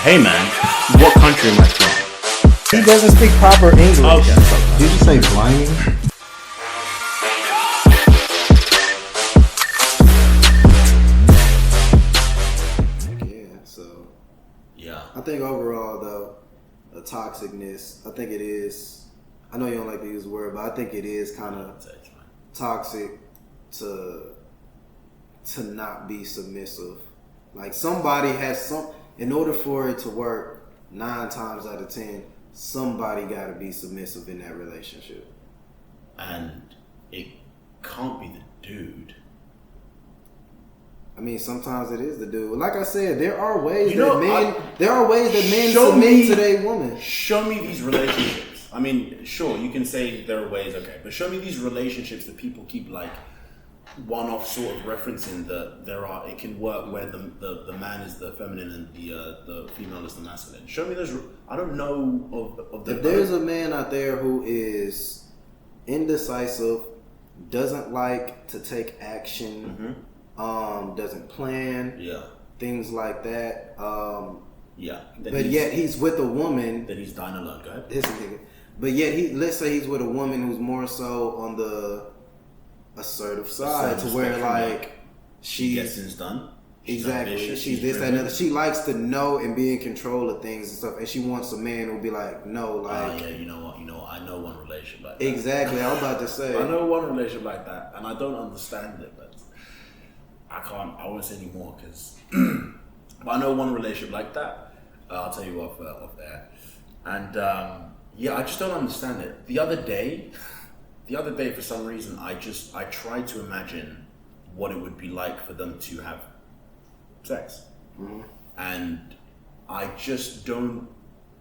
Hey man, what country am I from? He doesn't speak proper English. Okay. Did you say blimey? Yeah, so Yeah. I think overall though, the toxicness, I think it is, I know you don't like to use the word, but I think it is kind of toxic to not be submissive. Like somebody has in order for it to work 9 times out of 10, somebody got to be submissive in that relationship. And it can't be the dude. I mean, sometimes it is the dude. Like I said, there are ways You know, men submit to their woman. Show me these relationships. I mean, sure, you can say there are ways, okay, but show me these relationships that people keep like one-off sort of referencing that it can work where the man is the feminine and the female is the masculine. Show me those. I don't know of the. If there's a man out there who is indecisive, doesn't like to take action, doesn't plan, things like that. But yet he's with a woman. Then he's dying alone. Go ahead. This nigga. But yet let's say he's with a woman who's more so on the assertive side, to where like she gets things done. Exactly. She's this, that, and other. She likes to know and be in control of things and stuff, and she wants a man who'll be like, no, like. Yeah, you know what? I know one relationship like that. Exactly. I was about to say. I know one relationship like that, and I don't understand it, but I won't say anymore because. But I know one relationship like that. I'll tell you off there, and I just don't understand it. The other day, for some reason, I tried to imagine what it would be like for them to have sex. And I just don't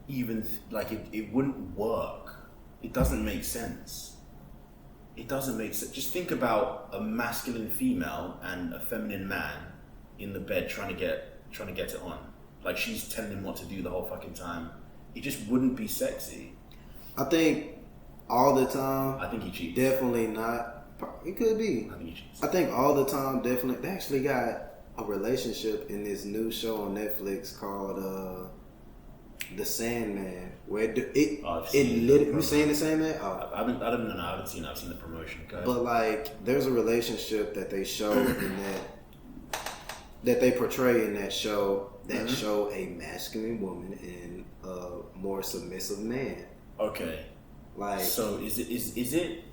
even, like, it wouldn't work. It doesn't make sense. Just think about a masculine female and a feminine man in the bed trying to get it on. Like, she's telling him what to do the whole fucking time. It just wouldn't be sexy. I think all the time. I think he cheats. Definitely not. It could be. I think he cheats. I think all the time, definitely. They actually got a relationship in this new show on Netflix called The Sandman. Where you seen The Sandman? I haven't seen it. I've seen the promotion. But like, there's a relationship that they show in that they portray in that show show a masculine woman and a more submissive man. Okay. Like, so is it?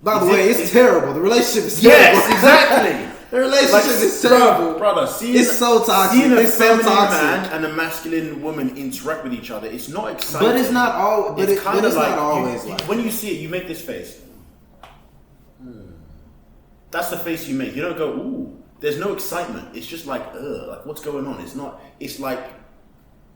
By the way, it's terrible. The relationship is terrible. Yes, exactly. The relationship is terrible, brother. It's so toxic. Seeing a it's so feminine toxic. man and a masculine woman interact with each other, it's not exciting. But it's not all. But it's kind of like not always like. When you see it, you make this face. That's the face you make. You don't go, ooh. There's no excitement. It's just like, like what's going on? It's not. It's like.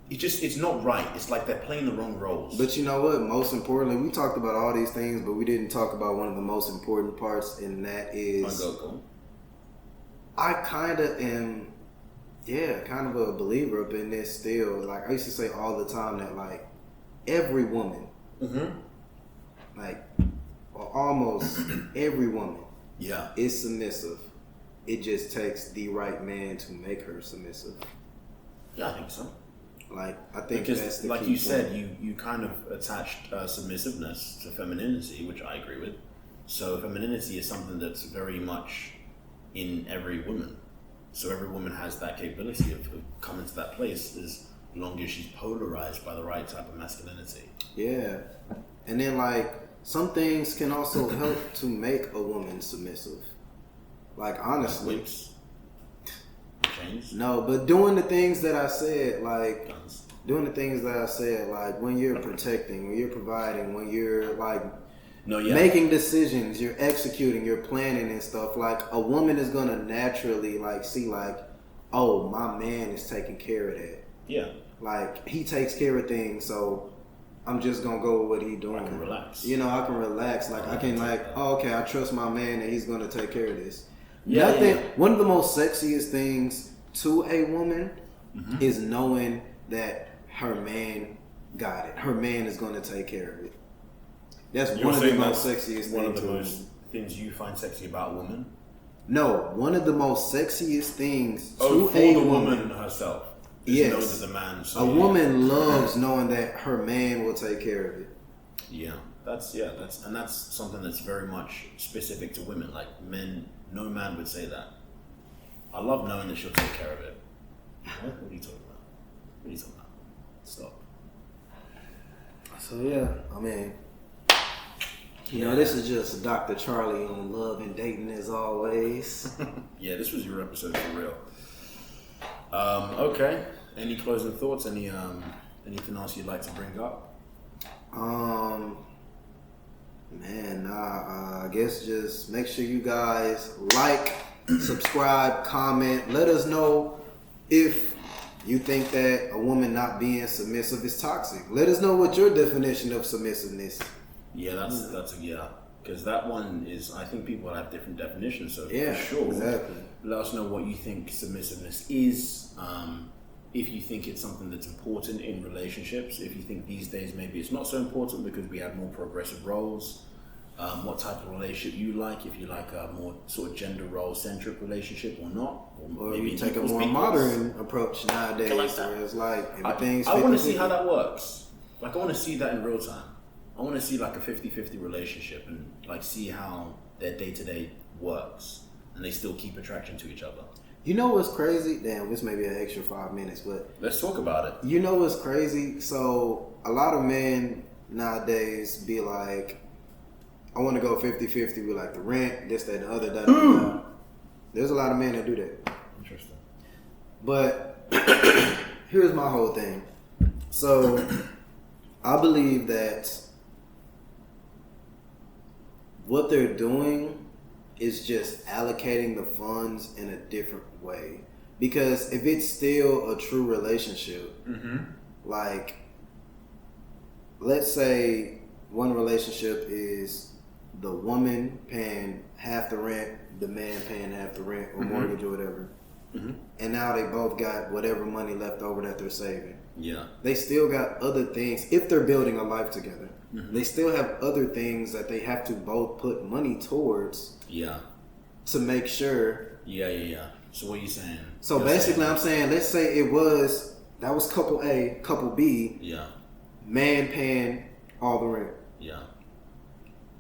It's not right. It's like they're playing the wrong roles. But you know what? Most importantly, we talked about all these things, but we didn't talk about one of the most important parts, and that is I kind of am, kind of a believer up in this still. Like, I used to say all the time that, like, every woman, like, or almost every woman, is submissive. It just takes the right man to make her submissive. Yeah, I think so. Like, I think because, that's the like key you point. said, you kind of attached submissiveness to femininity, which I agree with. So femininity is something that's very much in every woman. So every woman has that capability of coming to that place as long as she's polarized by the right type of masculinity. Yeah. And then, like, some things can also help to make a woman submissive. Like, honestly. Like whips. Chains. No, but doing the things that I said, like, when you're protecting, when you're providing, when you're, like, making decisions, you're executing, you're planning and stuff. Like, a woman is going to naturally, like, see, like, oh, my man is taking care of that. Yeah. Like, he takes care of things, so I'm just going to go with what he's doing. I can relax. You know, I can relax. Like, I can, like, oh, okay, I trust my man that he's going to take care of this. One of the most sexiest things to a woman is knowing that her man got it. Her man is going to take care of it. That's one of the most sexiest things. One of the most things you find sexy about a woman? No, one of the most sexiest things to a woman herself. Just know that the man. So a woman loves knowing that her man will take care of it. Yeah, that's something that's very much specific to women. Like men, no man would say that. I love knowing that she'll take care of it. What are you talking about? What are you talking about? Stop. So yeah, I mean, you know, this is just Dr. Charlie on love and dating as always. Yeah, this was your episode for real. Okay. Any closing thoughts? Anything else you'd like to bring up? I guess just make sure you guys like, subscribe, comment. Let us know if you think that a woman not being submissive is toxic. Let us know what your definition of submissiveness. Yeah, because that one is. I think people have different definitions. So yeah, for sure, exactly. Let us know what you think submissiveness is. If you think it's something that's important in relationships, if you think these days maybe it's not so important because we have more progressive roles, what type of relationship you like, if you like a more sort of gender role centric relationship or not, or maybe you take a more modern approach nowadays, where it's like everything's. I want to see how that works. Like I want to see that in real time. I want to see like a 50-50 relationship and like see how their day to day works, and they still keep attraction to each other. You know what's crazy? Damn, this may be an extra 5 minutes, but let's talk about it. You know what's crazy? So a lot of men nowadays be like, I want to go 50-50 with like the rent, this, that, and the other, da. There's a lot of men that do that. Interesting. But here's my whole thing. So I believe that what they're doing is just allocating the funds in a different way. Because if it's still a true relationship, like, let's say one relationship is the woman paying half the rent, the man paying half the rent or mortgage or whatever. And now they both got whatever money left over that they're saving. Yeah. They still got other things, if they're building a life together. They still have other things that they have to both put money towards. Yeah. To make sure. Yeah. So what are you saying? So basically I'm saying, let's say that was couple A, couple B. Yeah. Man paying all the rent. Yeah.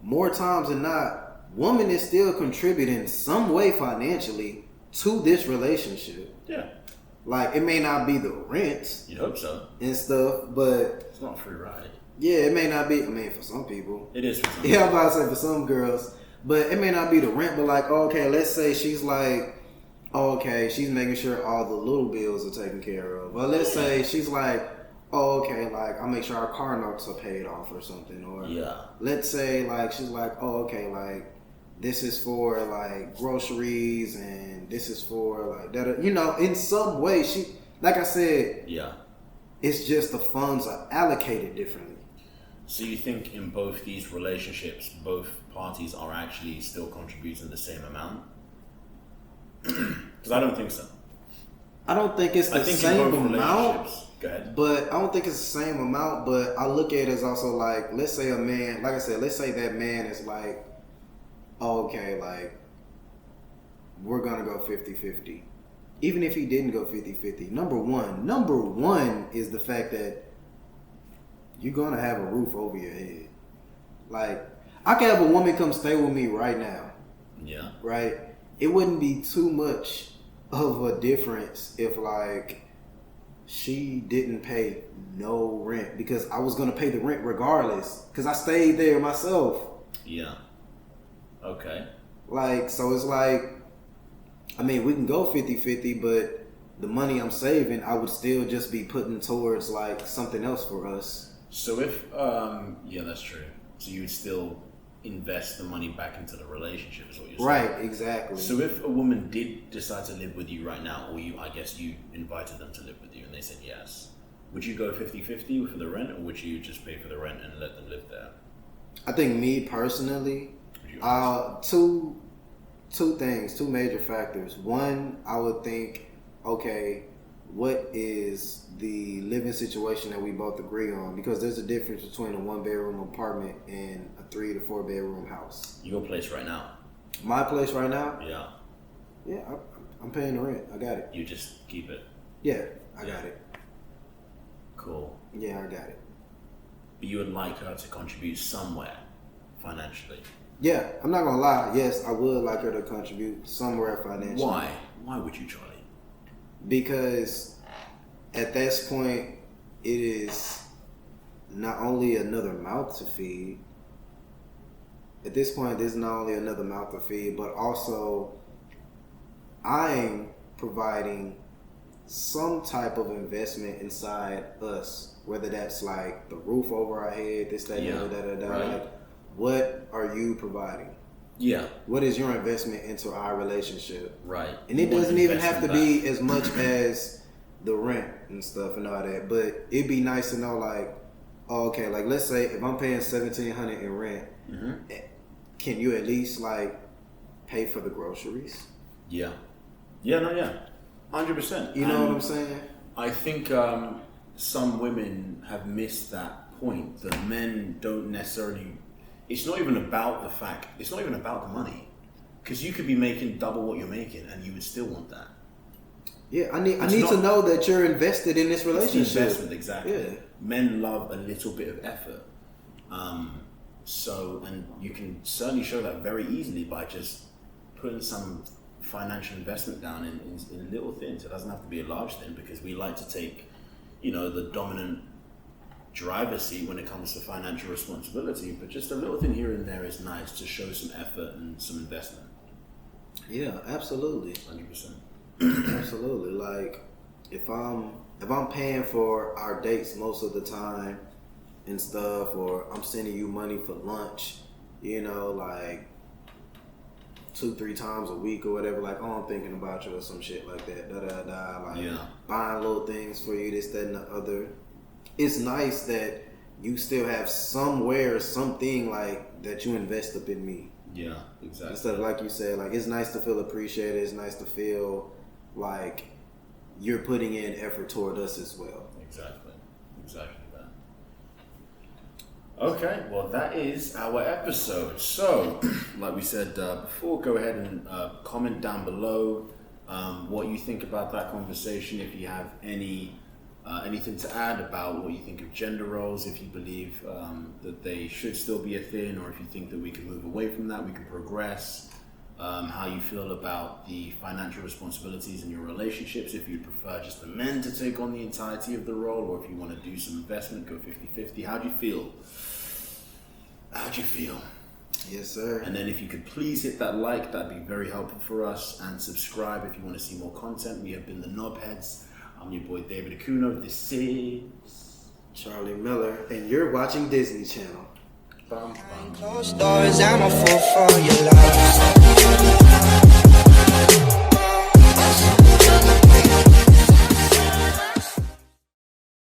More times than not, woman is still contributing some way financially to this relationship. Yeah. Like, it may not be the rent. You hope so. And stuff, but it's not a free ride. Yeah, it may not be. I mean, for some people. It is for some people. Yeah, I'm about to say for some girls. But it may not be the rent, but like, okay, let's say she's like, okay, she's making sure all the little bills are taken care of. Well, let's say she's like, oh, okay, like, I'll make sure our car notes are paid off or something. Or let's say, like, she's like, oh, okay, like, this is for, like, groceries and this is for, like, that. You know, in some way, she, like I said, it's just the funds are allocated differently. So you think in both these relationships, both parties are actually still contributing the same amount? Because I don't think so. I don't think it's the same amount. Go ahead. But I don't think it's the same amount. But I look at it as also like, let's say a man, like I said, let's say that man is like, oh, okay, like, we're going to go 50-50. Even if he didn't go 50-50. Number one is the fact that you're going to have a roof over your head. Like, I could have a woman come stay with me right now. Yeah. Right? It wouldn't be too much of a difference if, like, she didn't pay no rent. Because I was going to pay the rent regardless. Because I stayed there myself. Yeah. Okay. Like, so it's like, I mean, we can go 50-50, but the money I'm saving, I would still just be putting towards, like, something else for us. So if, yeah, that's true. So you would still invest the money back into the relationship is what you're saying. Right, exactly. So if a woman did decide to live with you right now, or I guess you invited them to live with you and they said yes, would you go 50-50 for the rent, or would you just pay for the rent and let them live there? I think me personally, two things, two major factors. One, I would think, okay, what is the living situation that we both agree on? Because there's a difference between a 1-bedroom apartment and a 3 to 4 bedroom house. Your place right now? My place right now? Yeah. Yeah, I'm paying the rent. I got it. You just keep it? Yeah. I got it. Cool. Yeah, I got it. But you would like her to contribute somewhere financially. Yeah, I'm not gonna lie. Yes, I would like her to contribute somewhere financially. Why? Why would you, Charlie? Because at this point, it is not only another mouth to feed. At this point, there's not only another mouth to feed, but also I'm providing some type of investment inside us, whether that's like the roof over our head, this, that, right. Like, what are you providing? Yeah. What is your investment into our relationship? Right. And it doesn't even have to be as much as the rent and stuff and all that, but it'd be nice to know, like, oh, okay, like let's say if I'm paying $1,700 in rent, can you at least like pay for the groceries? Yeah. Yeah. No. Yeah. 100%. You know what I'm saying? I think some women have missed that point that men don't necessarily. It's not even about the fact. It's not even about the money, because you could be making double what you're making and you would still want that. Yeah, I need to know that you're invested in this relationship. It's investment, exactly. Yeah. Men love a little bit of effort. And you can certainly show that very easily by just putting some financial investment down in little things. It doesn't have to be a large thing, because we like to take, the dominant driver's seat when it comes to financial responsibility. But just a little thing here and there is nice to show some effort and some investment. Yeah, absolutely. 100%. Absolutely. Like if I'm paying for our dates most of the time and stuff, or I'm sending you money for lunch, like 2-3 times a week or whatever, like, oh, I'm thinking about you or some shit like that, like buying little things for you, this, that, and the other. It's nice that you still have somewhere, something like that you invest up in me. Yeah, exactly. Instead of, like you said, like, it's nice to feel appreciated. It's nice to feel like you're putting in effort toward us as well. Exactly that. Okay, well, that is our episode. So, like we said before, go ahead and comment down below what you think about that conversation. If you have anything to add about what you think of gender roles, if you believe that they should still be a thing, or if you think that we can move away from that, we can progress. How you feel about the financial responsibilities in your relationships, if you prefer just the men to take on the entirety of the role, or if you want to do some investment, go 50-50. How do you feel? Yes, sir. And then if you could please hit that like, that'd be very helpful for us, and subscribe if you want to see more content. We have been the Knobheads. I'm your boy David Ekunno. This is Charlie Miller, and you're watching Disney Channel. Closed doors, I'm a fool for your love.